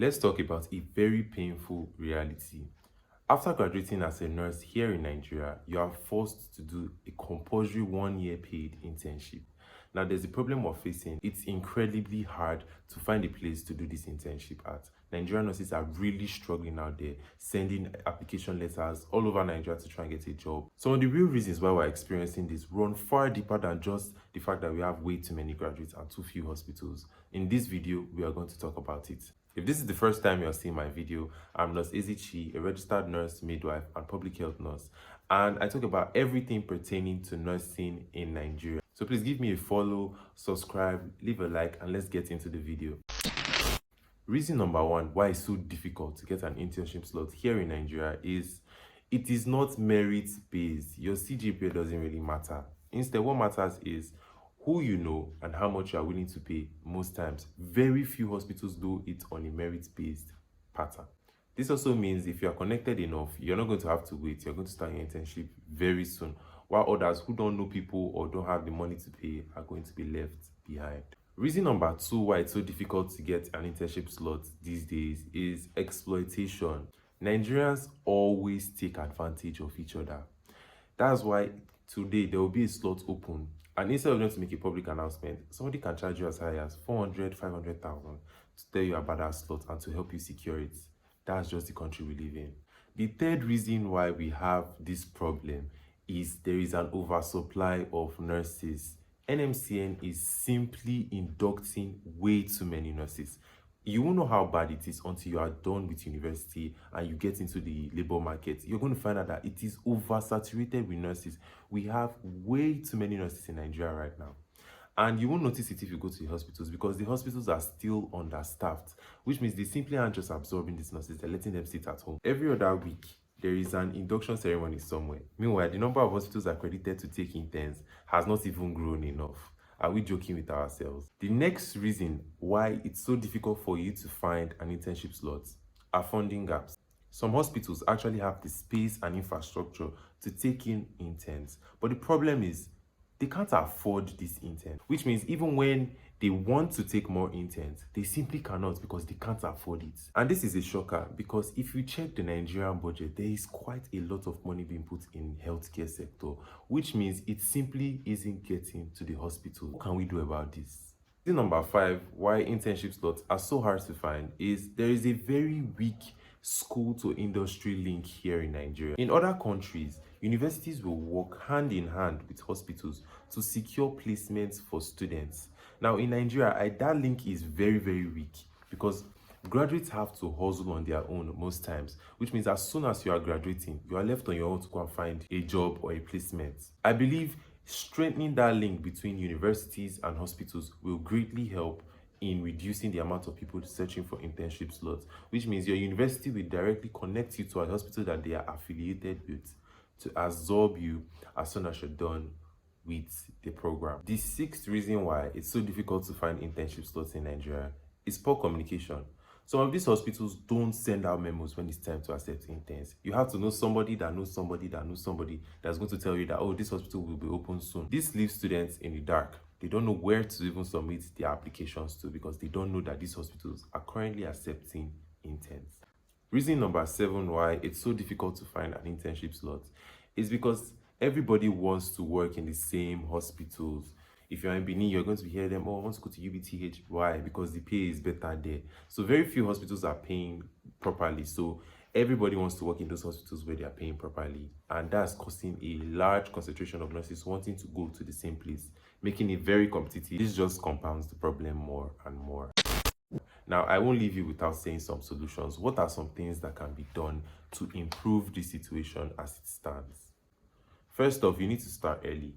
Let's talk about a very painful reality. After graduating as a nurse here in Nigeria, you are forced to do a compulsory 1 year paid internship. Now, there's a problem we're facing. It's incredibly hard to find a place to do this internship at. Nigerian nurses are really struggling out there, sending application letters all over Nigeria to try and get a job. Some of the real reasons why we're experiencing this run far deeper than just the fact that we have way too many graduates and too few hospitals. In this video, we are going to talk about it. If this is the first time you're seeing my video, I'm Nurse Ezichi, a registered nurse, midwife, and public health nurse. And I talk about everything pertaining to nursing in Nigeria. So please give me a follow, subscribe, leave a like, and let's get into the video. Reason number one why it's so difficult to get an internship slot here in Nigeria is it is not merit based. Your CGPA doesn't really matter. Instead, what matters is who you know and how much you are willing to pay. Most times, very few hospitals do it on a merit based pattern. This also means if you are connected enough, you're not going to have to wait. You're going to start your internship very soon, while others who don't know people or don't have the money to pay are going to be left behind. Reason number two why it's so difficult to get an internship slot these days is exploitation. Nigerians always take advantage of each other. That's why today there will be a slot open, and instead of them to make a public announcement, somebody can charge you as high as 400, 500,000 to tell you about that slot and to help you secure it. That's just the country we live in. The third reason why we have this problem is there is an oversupply of nurses. NMCN is simply inducting way too many nurses. You won't know how bad it is until you are done with university and you get into the labor market. You're going to find out that it is oversaturated with nurses. We have way too many nurses in Nigeria right now. And you won't notice it if you go to the hospitals because the hospitals are still understaffed, which means they simply aren't just absorbing these nurses, they're letting them sit at home. Every other week, there is an induction ceremony somewhere. Meanwhile, the number of hospitals accredited to take interns has not even grown enough. Are we joking with ourselves? The next reason why it's so difficult for you to find an internship slot are funding gaps. Some hospitals actually have the space and infrastructure to take in interns, but the problem is they can't afford this intern, which means even when they want to take more interns, they simply cannot because they can't afford it. And this is a shocker because if you check the Nigerian budget, there is quite a lot of money being put in healthcare sector, which means it simply isn't getting to the hospital. What can we do about this? Reason number five why internship slots are so hard to find is there is a very weak school to industry link here in Nigeria. In other countries, universities will work hand in hand with hospitals to secure placements for students. Now in Nigeria, that link is very, very weak because graduates have to hustle on their own most times, which means as soon as you are graduating, you are left on your own to go and find a job or a placement. I believe strengthening that link between universities and hospitals will greatly help in reducing the amount of people searching for internship slots, which means your university will directly connect you to a hospital that they are affiliated with to absorb you as soon as you're done with the program. The sixth reason why it's so difficult to find internship slots in Nigeria is poor communication. Some of these hospitals don't send out memos when it's time to accept interns. You have to know somebody that knows somebody that knows somebody that's going to tell you that, oh, this hospital will be open soon. This leaves students in the dark. They don't know where to even submit their applications to because they don't know that these hospitals are currently accepting interns. Reason number seven why it's so difficult to find an internship slot is because everybody wants to work in the same hospitals. If you're in Benin, you're going to hear them, oh, I want to go to UBTH. Why? Because the pay is better there. So very few hospitals are paying properly. So everybody wants to work in those hospitals where they are paying properly. And that's causing a large concentration of nurses wanting to go to the same place, making it very competitive. This just compounds the problem more and more. Now, I won't leave you without saying some solutions. What are some things that can be done to improve the situation as it stands? First off, you need to start early.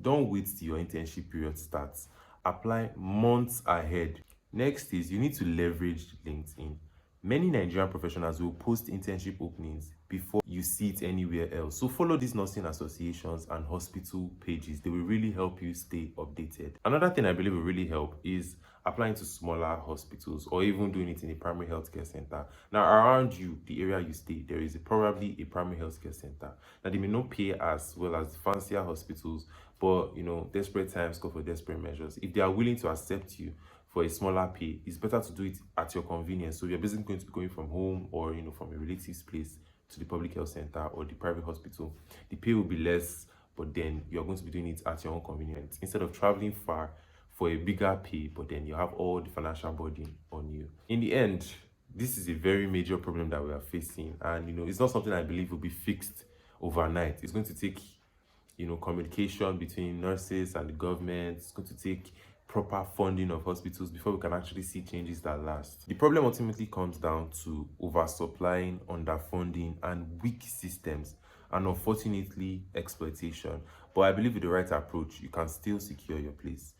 Don't wait till your internship period starts. Apply months ahead. Next is you need to leverage LinkedIn. Many Nigerian professionals will post internship openings before you see it anywhere else. So follow these nursing associations and hospital pages. They will really help you stay updated. Another thing I believe will really help is applying to smaller hospitals or even doing it in a primary healthcare center. Now around you, the area you stay, there is probably a primary healthcare center. Now they may not pay as well as fancier hospitals, but desperate times call for desperate measures. If they are willing to accept you for a smaller pay, it's better to do it at your convenience. So you're basically going to be going from home or from a relative's place to the public health center or the private hospital. The pay will be less, but then you're going to be doing it at your own convenience instead of traveling far for a bigger pay, but then you have all the financial burden on you. In the end, this is a very major problem that we are facing, and it's not something I believe will be fixed overnight. It's going to take communication between nurses and the government. It's going to take proper funding of hospitals before we can actually see changes that last. The problem ultimately comes down to oversupplying, underfunding, and weak systems, and unfortunately exploitation. But I believe with the right approach, you can still secure your place.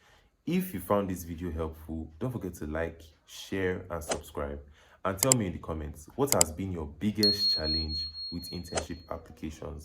If you found this video helpful, don't forget to like, share, and subscribe. And tell me in the comments, what has been your biggest challenge with internship applications?